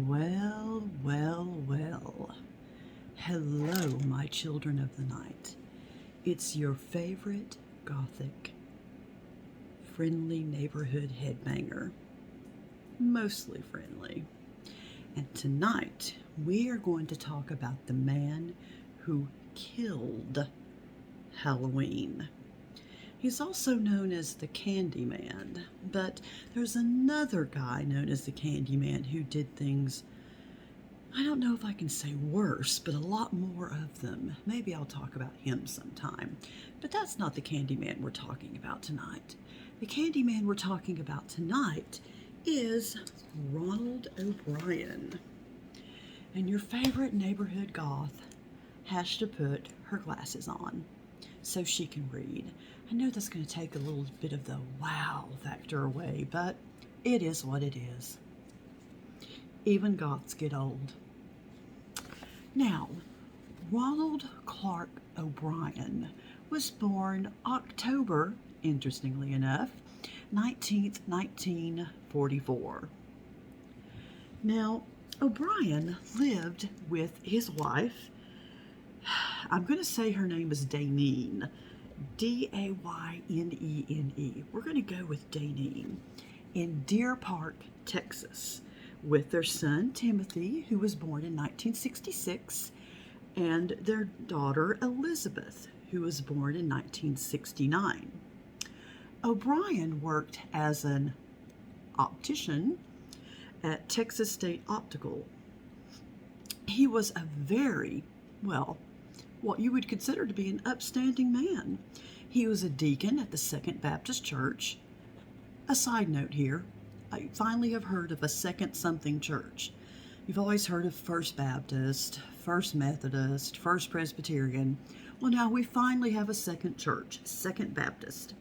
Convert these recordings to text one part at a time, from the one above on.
Well, well, well. Hello, my children of the night. It's your favorite gothic, friendly neighborhood headbanger. Mostly friendly. And tonight, we are going to talk about the man who killed Halloween. He's also known as the Candyman, but there's another guy known as the Candyman who did things, I don't know if I can say worse, but a lot more of them. Maybe I'll talk about him sometime. But that's not the Candyman we're talking about tonight. The Candyman we're talking about tonight is Ronald O'Bryan. And your favorite neighborhood goth has to put her glasses on so she can read. I know that's going to take a little bit of the wow factor away, but it is what it is. Even goths get old. Now, Ronald Clark O'Bryan was born October, interestingly enough, 19th, 1944. Now, O'Bryan lived with his wife. I'm going to say her name is Daynene. Daynene. We're going to go with Daynene in Deer Park, Texas, with their son Timothy, who was born in 1966, and their daughter Elizabeth, who was born in 1969. O'Bryan worked as an optician at Texas State Optical. He was a very, what you would consider to be an upstanding man. He was a deacon at the Second Baptist Church. A side note here, I finally have heard of a second something church. You've always heard of First Baptist, First Methodist, First Presbyterian. Well, now we finally have a second church, Second Baptist,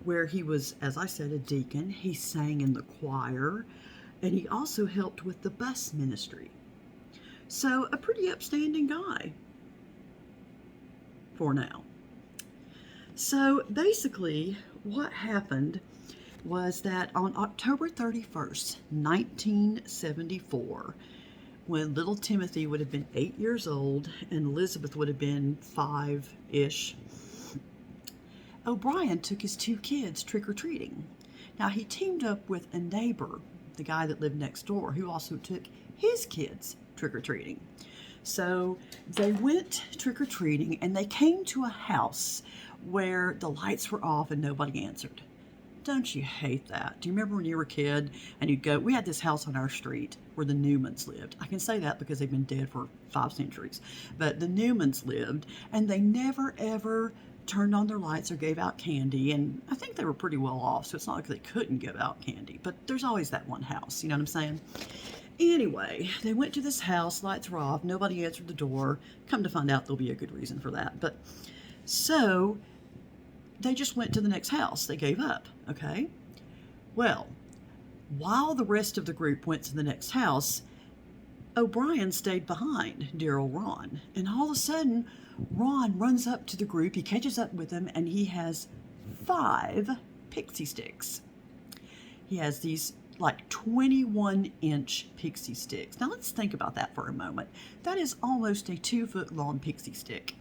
where he was, as I said, a deacon. He sang in the choir, and he also helped with the bus ministry. So a pretty upstanding guy for now. So basically what happened was that on October 31st, 1974, when little Timothy would have been 8 years old and Elizabeth would have been 5-ish, O'Bryan took his two kids trick-or-treating. Now, he teamed up with a neighbor, the guy that lived next door, who also took his kids trick-or-treating. So they went trick-or-treating, and they came to a house where the lights were off and nobody answered. Don't you hate that? Do you remember when you were a kid and you'd go, we had this house on our street where the Newmans lived. I can say that because they've been dead for 5 centuries. But the Newmans lived, and they never, ever turned on their lights or gave out candy. And I think they were pretty well off, so it's not like they couldn't give out candy. But there's always that one house, you know what I'm saying? Anyway, they went to this house, lights were off, nobody answered the door. Come to find out, there'll be a good reason for that. But so they just went to the next house. They gave up, okay? Well, while the rest of the group went to the next house, O'Bryan stayed behind, dear old Ron. And all of a sudden, Ron runs up to the group, he catches up with them, and he has 5 pixie sticks. He has these like 21-inch pixie sticks. Now let's think about that for a moment. That is almost a 2-foot-long pixie stick.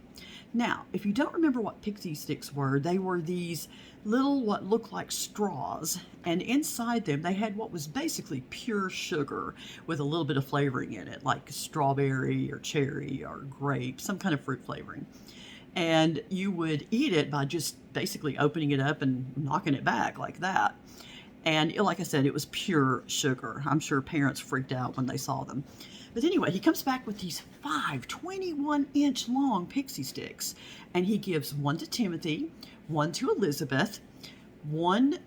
Now, if you don't remember what pixie sticks were, they were these little, what looked like straws, and inside them they had what was basically pure sugar with a little bit of flavoring in it, like strawberry or cherry or grape, some kind of fruit flavoring. And you would eat it by just basically opening it up and knocking it back like that. And like I said, it was pure sugar. I'm sure parents freaked out when they saw them. But anyway, he comes back with these 5 21-inch long pixie sticks, and he gives one to Timothy, one to Elizabeth, one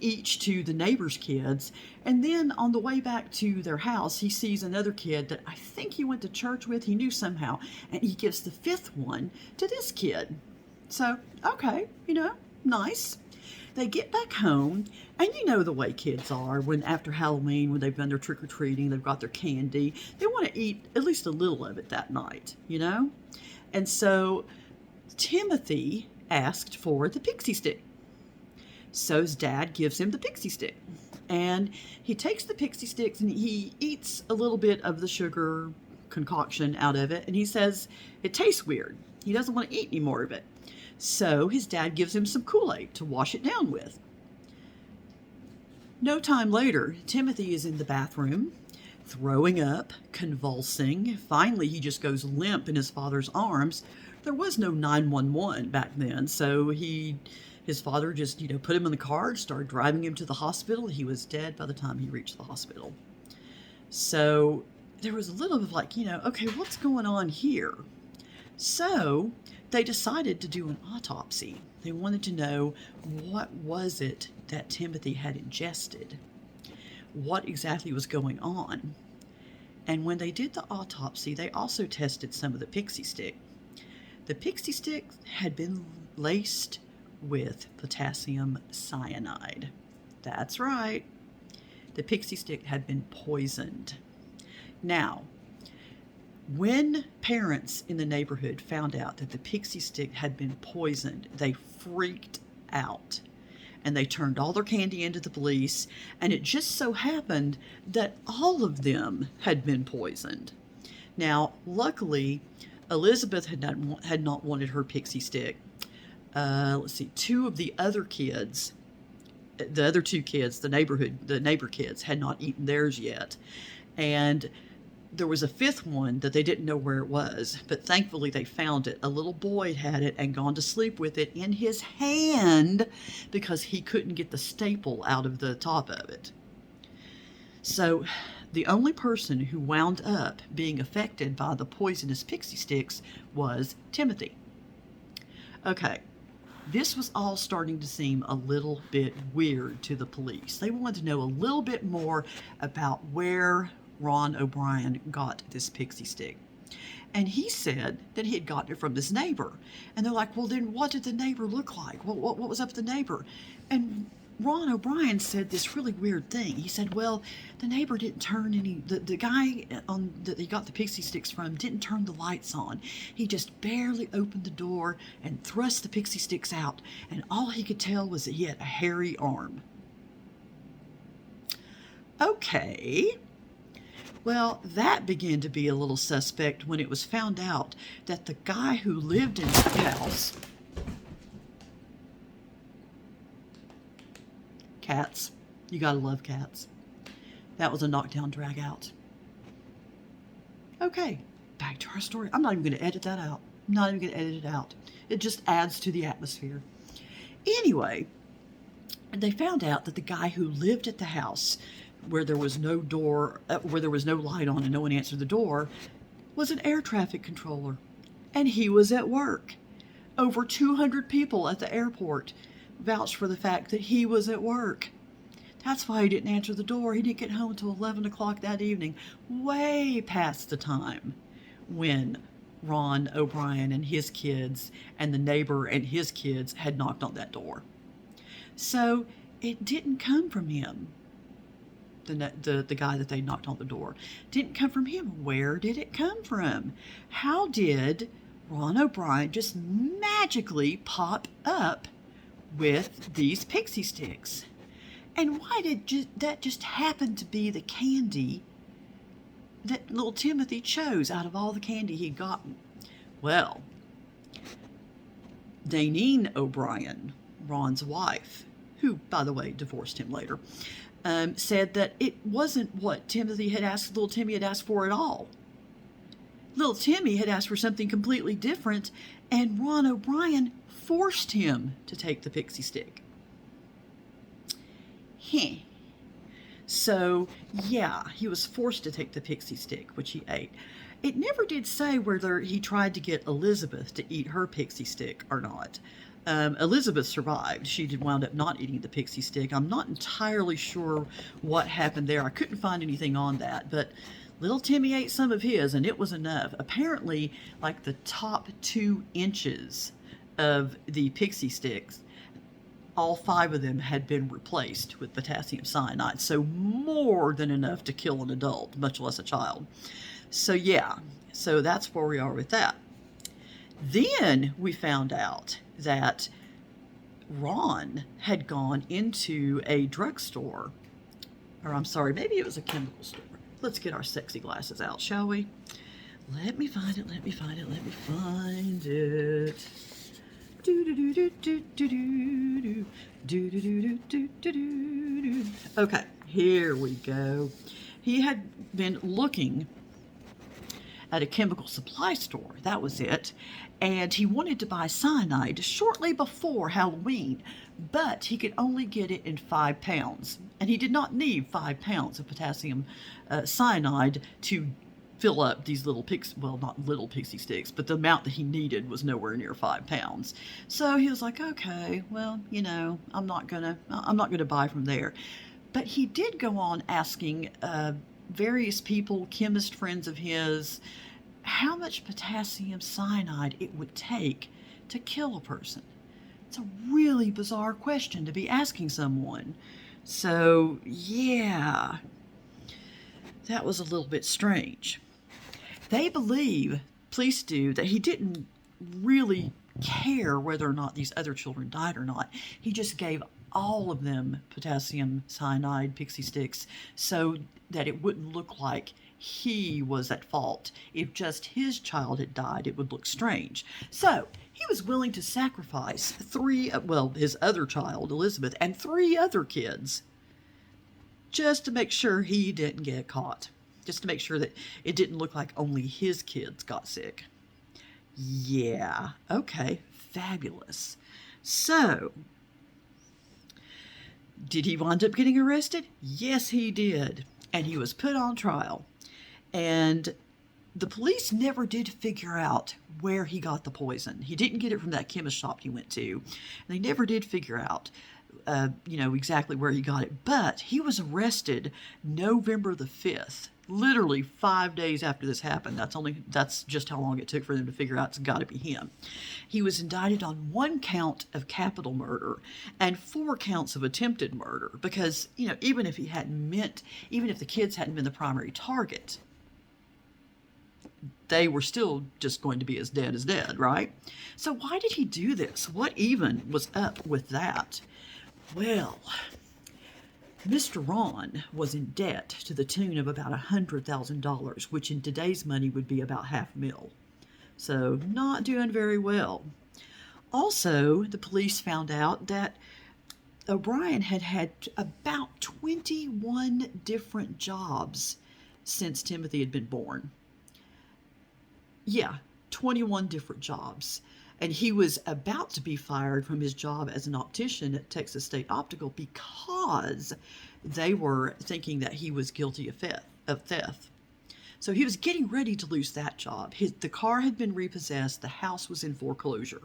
each to the neighbor's kids, and then on the way back to their house, he sees another kid that I think he went to church with, he knew somehow, and he gives the 5th one to this kid. So, okay, nice. They get back home, and you know the way kids are when after Halloween, when they've done their trick-or-treating, they've got their candy, they want to eat at least a little of it that night, And so Timothy asked for the pixie stick. So his dad gives him the pixie stick. and he takes the pixie sticks and he eats a little bit of the sugar concoction out of it, and he says it tastes weird. He doesn't want to eat any more of it. So his dad gives him some Kool-Aid to wash it down with. No time later, Timothy is in the bathroom, throwing up, convulsing. Finally, he just goes limp in his father's arms. There was no 911 back then, so his father just, put him in the car, started driving him to the hospital. He was dead by the time he reached the hospital. So there was a little bit of like, okay, what's going on here? So they decided to do an autopsy. They wanted to know, what was it that Timothy had ingested? What exactly was going on? And when they did the autopsy, they also tested some of the pixie stick. The pixie stick had been laced with potassium cyanide. That's right. The pixie stick had been poisoned. Now, when parents in the neighborhood found out that the pixie stick had been poisoned, they freaked out. And they turned all their candy into the police, and it just so happened that all of them had been poisoned. Now, luckily, Elizabeth had not wanted her pixie stick. Let's see, two of the other kids, the other two kids, the neighbor kids, had not eaten theirs yet. And there was a fifth one that they didn't know where it was, but thankfully they found it. A little boy had it and gone to sleep with it in his hand because he couldn't get the staple out of the top of it. So the only person who wound up being affected by the poisonous pixie sticks was Timothy. Okay, this was all starting to seem a little bit weird to the police. They wanted to know a little bit more about where Ron O'Bryan got this pixie stick. And he said that he had gotten it from his neighbor. And they're like, well, then what did the neighbor look like? What was up with the neighbor? And Ron O'Bryan said this really weird thing. He said, well, the neighbor didn't turn the guy that he got the pixie sticks from didn't turn the lights on. He just barely opened the door and thrust the pixie sticks out. And all he could tell was that he had a hairy arm. Okay. Well, that began to be a little suspect when it was found out that the guy who lived in the house... Cats. You gotta love cats. That was a knockdown drag out. Okay, back to our story. I'm not even going to edit that out. I'm not even going to edit it out. It just adds to the atmosphere. Anyway, they found out that the guy who lived at the house where there was no door, where there was no light on and no one answered the door, was an air traffic controller. And he was at work. Over 200 people at the airport vouched for the fact that he was at work. That's why he didn't answer the door. He didn't get home until 11 o'clock that evening, way past the time when Ron O'Bryan and his kids and the neighbor and his kids had knocked on that door. So it didn't come from him. The guy that they knocked on the door didn't come from him. Where did it come from? How did Ron O'Bryan just magically pop up with these pixie sticks? And why did that just happen to be the candy that little Timothy chose out of all the candy he'd gotten? Well, Daneen O'Bryan, Ron's wife, who, by the way, divorced him later, said that it wasn't what little Timmy had asked for at all. Little Timmy had asked for something completely different, and Ron O'Bryan forced him to take the pixie stick. So, yeah, he was forced to take the pixie stick, which he ate. It never did say whether he tried to get Elizabeth to eat her pixie stick or not. Elizabeth survived. She did wound up not eating the pixie stick. I'm not entirely sure what happened there. I couldn't find anything on that, but little Timmy ate some of his, and it was enough. Apparently, like the top 2 inches of the pixie sticks, all 5 of them had been replaced with potassium cyanide, so more than enough to kill an adult, much less a child. So yeah, so that's where we are with that. Then we found out that Ron had gone into a drugstore Or I'm sorry, maybe it was a chemical store. Let's get our sexy glasses out, shall we? Let me find it, let me find it, let me find it. Okay, here we go. He had been looking at a chemical supply store. That was it. And he wanted to buy cyanide shortly before Halloween, but he could only get it in 5 pounds. And he did not need 5 pounds of potassium cyanide to fill up these little well, not little pixie sticks, but the amount that he needed was nowhere near 5 pounds. So he was like, okay, well, you know, I'm not gonna buy from there. But he did go on asking various people, chemist friends of his, how much potassium cyanide it would take to kill a person. It's a really bizarre question to be asking someone. So, yeah, that was a little bit strange. They believe, police do, that he didn't really care whether or not these other children died or not. He just gave all of them potassium cyanide pixie sticks so that it wouldn't look like he was at fault. If just his child had died, it would look strange. So he was willing to sacrifice his other child, Elizabeth, and 3 other kids just to make sure he didn't get caught. Just to make sure that it didn't look like only his kids got sick. Yeah, okay, fabulous. So, did he wind up getting arrested? Yes, he did. And he was put on trial. And the police never did figure out where he got the poison. He didn't get it from that chemist shop he went to. They never did figure out, exactly where he got it. But he was arrested November the 5th, literally 5 days after this happened. That's just how long it took for them to figure out it's got to be him. He was indicted on 1 count of capital murder and 4 counts of attempted murder because, even if the kids hadn't been the primary target, they were still just going to be as dead, right? So why did he do this? What even was up with that? Well, Mr. Ron was in debt to the tune of about $100,000, which in today's money would be about $500,000. So not doing very well. Also, the police found out that O'Bryan had had about 21 different jobs since Timothy had been born. Yeah, 21 different jobs. And he was about to be fired from his job as an optician at Texas State Optical because they were thinking that he was guilty of theft. So he was getting ready to lose that job. The car had been repossessed. The house was in foreclosure.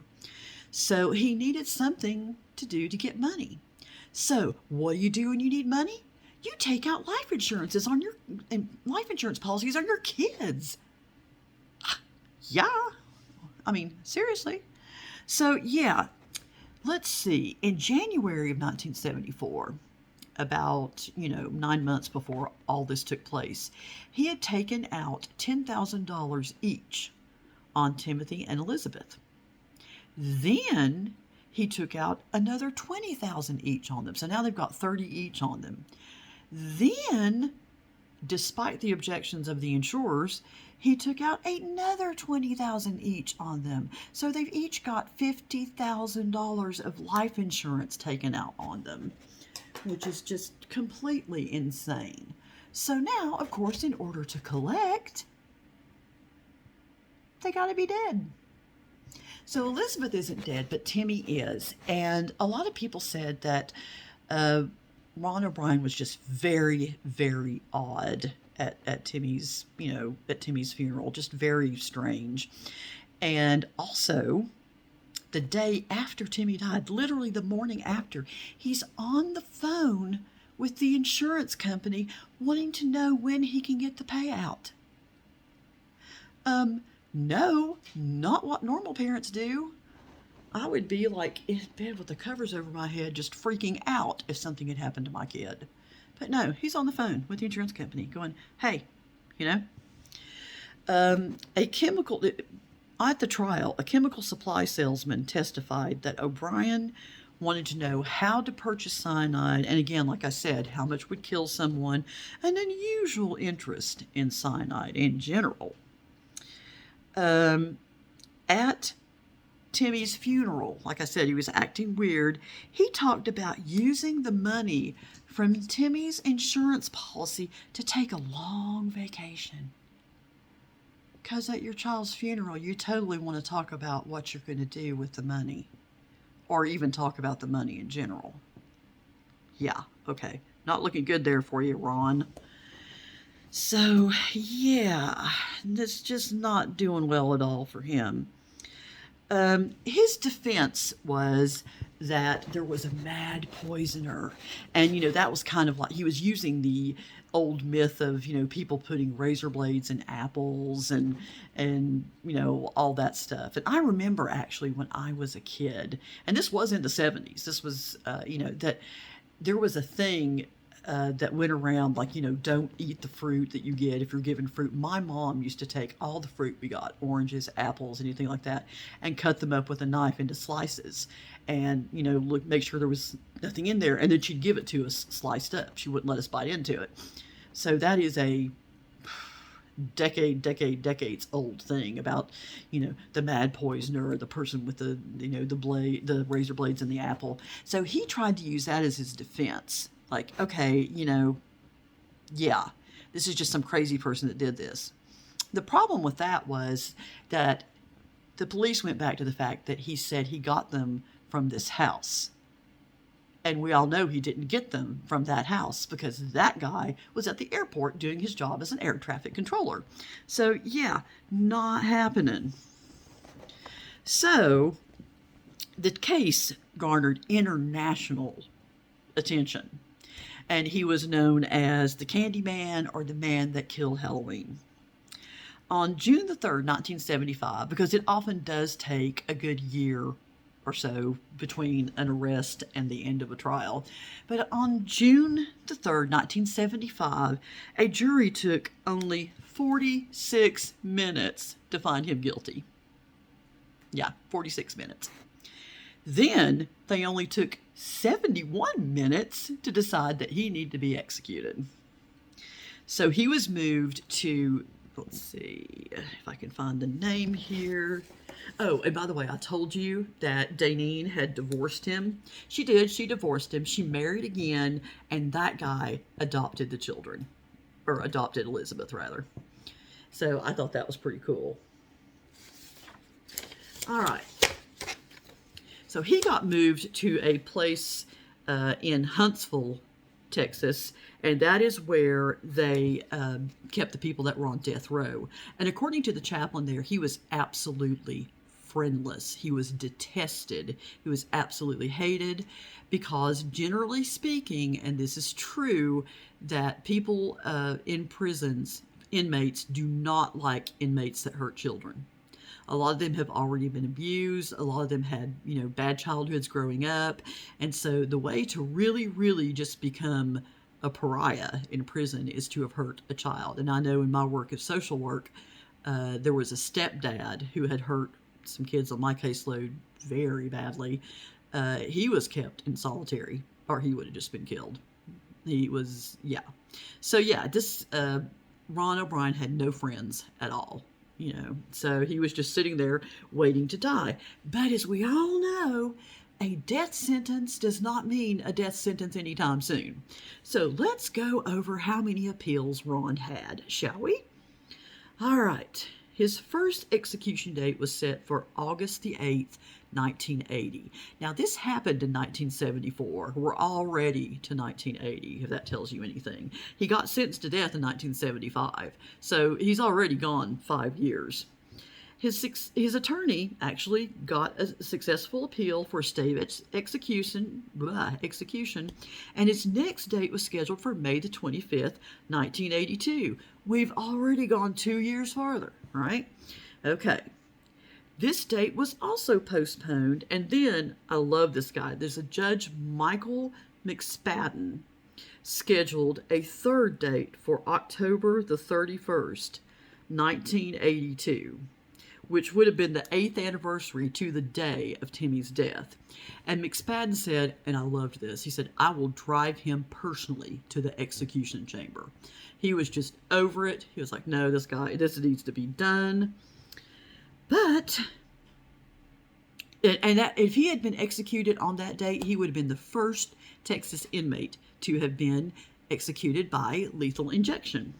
So he needed something to do to get money. So what do you do when you need money? You take out life insurance policies on your kids. Yeah. I mean, seriously. So, yeah, let's see. In January of 1974, about, 9 months before all this took place, he had taken out $10,000 each on Timothy and Elizabeth. Then he took out another $20,000 each on them. So now they've got $30,000 each on them. Then, despite the objections of the insurers, he took out another $20,000 each on them. So they've each got $50,000 of life insurance taken out on them, which is just completely insane. So now, of course, in order to collect, they got to be dead. So Elizabeth isn't dead, but Timmy is. And a lot of people said that Ron O'Bryan was just very, very odd at Timmy's funeral, just very strange. And also, the day after Timmy died, literally the morning after, he's on the phone with the insurance company wanting to know when he can get the payout. No, not what normal parents do. I would be like in bed with the covers over my head, just freaking out if something had happened to my kid. But no, he's on the phone with the insurance company going, hey, at the trial, a chemical supply salesman testified that O'Bryan wanted to know how to purchase cyanide, and again, like I said, how much would kill someone, an unusual interest in cyanide in general. At Timmy's funeral, like I said, he was acting weird. He talked about using the money from Timmy's insurance policy to take a long vacation. Because at your child's funeral, you totally want to talk about what you're going to do with the money. Or even talk about the money in general. Yeah, okay. Not looking good there for you, Ron. So, yeah, that's just not doing well at all for him. His defense was that there was a mad poisoner. And, that was kind of like he was using the old myth of, people putting razor blades in apples and all that stuff. And I remember actually when I was a kid, and this was in the 70s, this was, that there was a thing that went around like, don't eat the fruit that you get if you're given fruit. My mom used to take all the fruit we got, oranges, apples, anything like that, and cut them up with a knife into slices and, make sure there was nothing in there. And then she'd give it to us sliced up. She wouldn't let us bite into it. So that is a decades old thing about, the mad poisoner or the person with the razor blades in the apple. So he tried to use that as his defense. Like, okay, yeah, this is just some crazy person that did this. The problem with that was that the police went back to the fact that he said he got them from this house. And we all know he didn't get them from that house because that guy was at the airport doing his job as an air traffic controller. So, yeah, not happening. So, the case garnered international attention. And he was known as the Candyman or the Man That Killed Halloween. On June the 3rd, 1975, because it often does take a good year or so between an arrest and the end of a trial. But on June the 3rd, 1975, a jury took only 46 minutes to find him guilty. Yeah, 46 minutes. Then they only took 71 minutes to decide that he needed to be executed. So he was moved to, let's see if I can find the name here. Oh, and by the way, I told you that Daneen had divorced him. She did. She divorced him. She married again, and that guy adopted the children. Or adopted Elizabeth, rather. So I thought that was pretty cool. All right. So he got moved to a place in Huntsville, Texas, and that is where they kept the people that were on death row. And according to the chaplain there, he was absolutely friendless. He was detested. He was absolutely hated because, generally speaking, and this is true, that people in prisons, inmates, do not like inmates that hurt children. A lot of them have already been abused. A lot of them had, bad childhoods growing up. And so the way to really, really just become a pariah in prison is to have hurt a child. And I know in my work of social work, there was a stepdad who had hurt some kids on my caseload very badly. He was kept in solitary, or he would have just been killed. He was, yeah. So yeah, this Ron O'Bryan had no friends at all. So he was just sitting there waiting to die. But as we all know, a death sentence does not mean a death sentence anytime soon. So let's go over how many appeals Ron had, shall we? All right. His first execution date was set for August the 8th, 1980. Now, this happened in 1974. We're already to 1980, if that tells you anything. He got sentenced to death in 1975, so he's already gone 5 years. His attorney actually got a successful appeal for a stay of execution, and his next date was scheduled for May the 25th, 1982. We've already gone 2 years farther, right? Okay. This date was also postponed, and then, I love this guy, there's a Judge Michael McSpadden scheduled a third date for October the 31st, 1982. which would have been the 8th anniversary to the day of Timmy's death. And McSpadden said, and I loved this, he said, "I will drive him personally to the execution chamber." He was just over it. He was like, no, this needs to be done. But, if he had been executed on that date, he would have been the first Texas inmate to have been executed by lethal injection.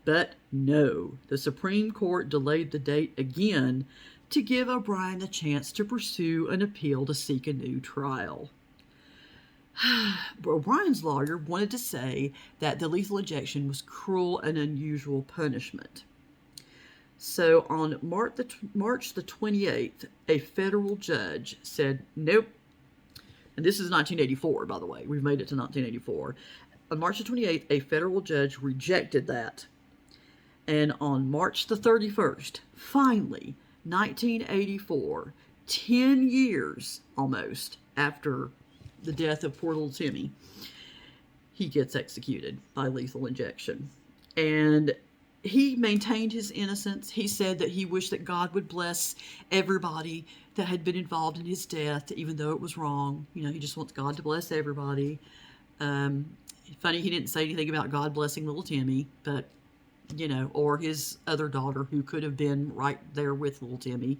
But no, the Supreme Court delayed the date again to give O'Bryan the chance to pursue an appeal to seek a new trial. O'Bryan's lawyer wanted to say that the lethal injection was cruel and unusual punishment. So on March the 28th, a federal judge said, nope. And this is 1984, by the way. We've made it to 1984. On March the 28th, a federal judge rejected that. And on March the 31st, finally, 1984, 10 years almost after the death of poor little Timmy, he gets executed by lethal injection. And he maintained his innocence. He said that he wished that God would bless everybody that had been involved in his death, even though it was wrong. You know, he just wants God to bless everybody. Funny, he didn't say anything about God blessing little Timmy, but, you know, or his other daughter who could have been right there with little Timmy.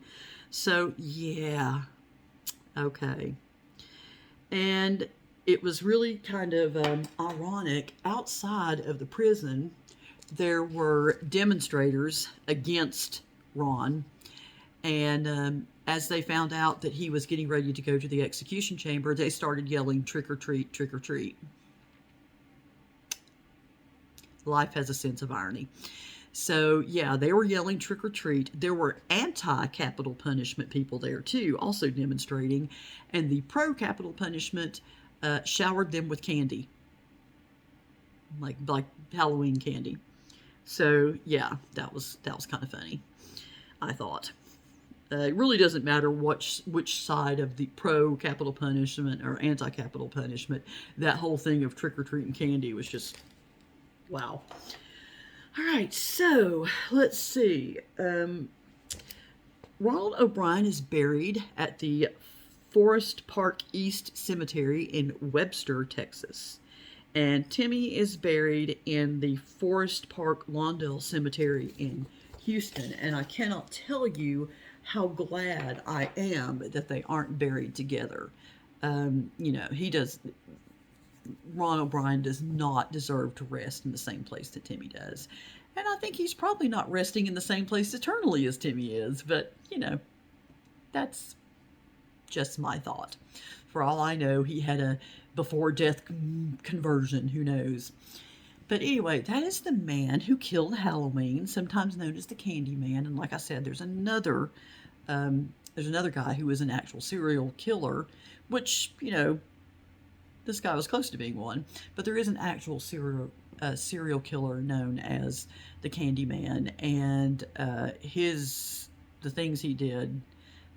So, yeah, okay. And it was really kind of ironic. Outside of the prison, there were demonstrators against Ron. And as they found out that he was getting ready to go to the execution chamber, they started yelling, "Trick or treat, trick or treat." Life has a sense of irony. So, yeah, they were yelling trick or treat. There were anti-capital punishment people there, too, also demonstrating. And the pro-capital punishment showered them with candy. Like Halloween candy. So, yeah, that was kind of funny, I thought. It really doesn't matter which side of the pro-capital punishment or anti-capital punishment. That whole thing of trick-or-treat and candy was just, wow. All right, so let's see. Ronald O'Bryan is buried at the Forest Park East Cemetery in Webster, Texas. And Timmy is buried in the Forest Park Lawndale Cemetery in Houston. And I cannot tell you how glad I am that they aren't buried together. You know, Ron O'Bryan does not deserve to rest in the same place that Timmy does. And I think he's probably not resting in the same place eternally as Timmy is. But, you know, that's just my thought. For all I know, he had a before-death conversion. Who knows? But anyway, that is the man who killed Halloween, sometimes known as the Candy Man. And like I said, there's another guy who is an actual serial killer, which, you know, this guy was close to being one. But there is an actual serial killer known as the Candy Man, and the things he did,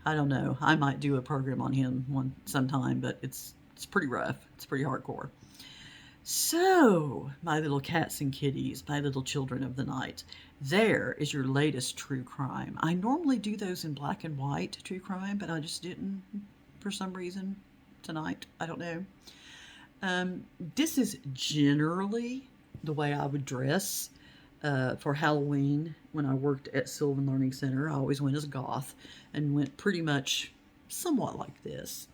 I don't know. I might do a program on him sometime, but it's pretty rough. It's pretty hardcore. So, my little cats and kitties, my little children of the night, there is your latest true crime. I normally do those in black and white true crime, but I just didn't for some reason tonight. I don't know. This is generally the way I would dress for Halloween when I worked at Sylvan Learning Center. I always went as a goth and went pretty much somewhat like this.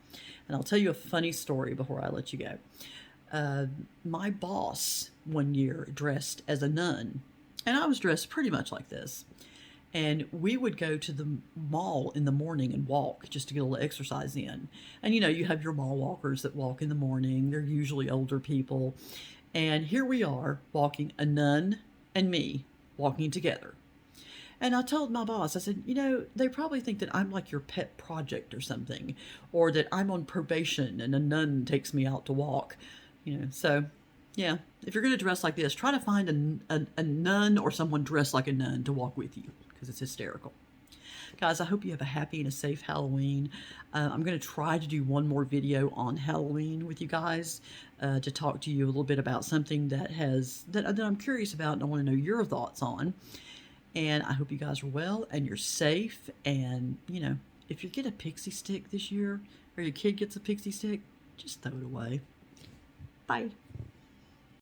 And I'll tell you a funny story before I let you go. My boss one year dressed as a nun, and I was dressed pretty much like this. And we would go to the mall in the morning and walk just to get a little exercise in. And, you know, you have your mall walkers that walk in the morning. They're usually older people. And here we are walking, a nun and me walking together. And I told my boss, I said, you know, they probably think that I'm like your pet project or something, or that I'm on probation and a nun takes me out to walk, you know. So, yeah, if you're going to dress like this, try to find a nun or someone dressed like a nun to walk with you, because it's hysterical. Guys, I hope you have a happy and a safe Halloween. I'm going to try to do one more video on Halloween with you guys to talk to you a little bit about something that I'm curious about and I want to know your thoughts on. And I hope you guys are well and you're safe. And, you know, if you get a pixie stick this year or your kid gets a pixie stick, just throw it away. Bye.